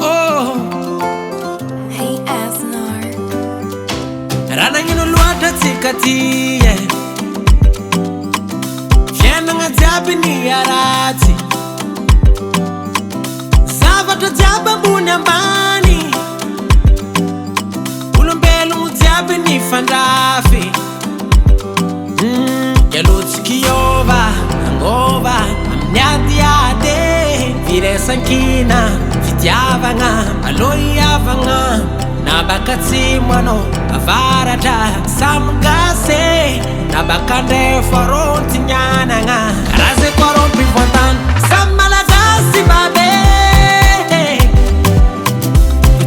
Oh, Hey Asnar. rana ngino luata tsikati Fiena nga dziabi ni arati Zavato dziaba bunyambani Ulombelu dziabi ni fandafi Yalutsikiyova, angova, amnyadiade Vire sankina, vidyavanga, aloyavanga Nabakatsi mwano, avarata, samgase Nabakande foronti nyananga Karaze korompi fontan, samalagasi babe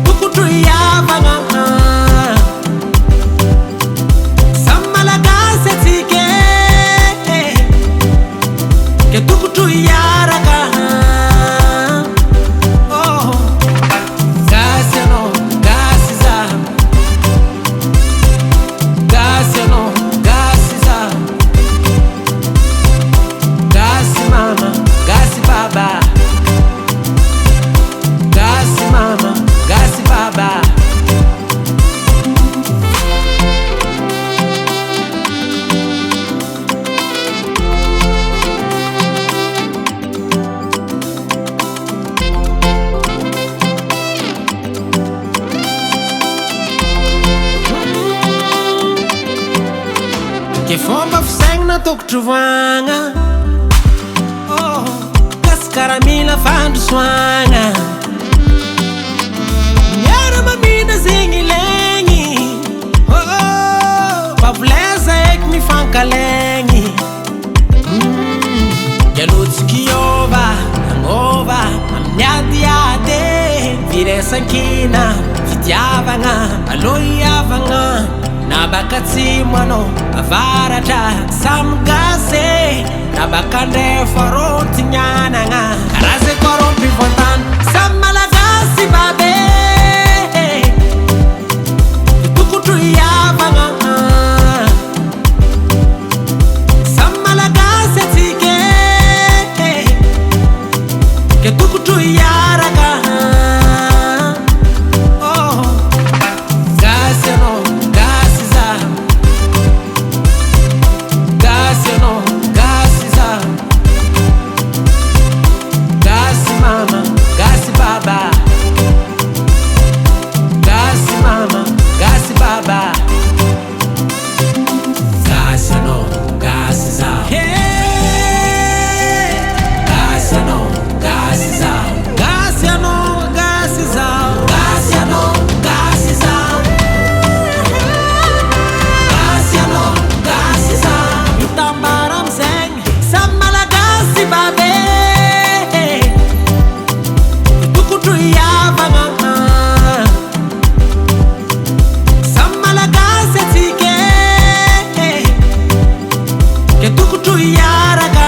Tukutu yavanga Tukutu yaraka Oh Gasiano, gasiza Gasiano, gasiza Gasi mama, gasi baba Gasi mama, gasi baba Que fomba fsaigna tokotrovagna Oh, kaskaramila fandrosoagna Miara-mamina zegny ilaigny Oh, bavoleza eky mifankalegny Yalotsikiova, angova, amnyadiade Viresankina, vidyavagna, aloyavagna Nabakatsi mwano, avarata, samgase Nabakande foronti nyananga Karaze korompi fontan, samalagasi babe Tukutu yavanga Samalagasi atike Ke tukutu yaraka Oh, gasiano Gasiano, gasiza Gasi mama, gasi baba Gasi mama, gasi baba Gasiano, gasiza Gasiano, gasiza Gasiano, gasiza Gasiano, gasiza Gasiano, gasiza Tambaram seng samalagasi babe Tukutu yavanga Samalagasi atike Ke tukutu yaraka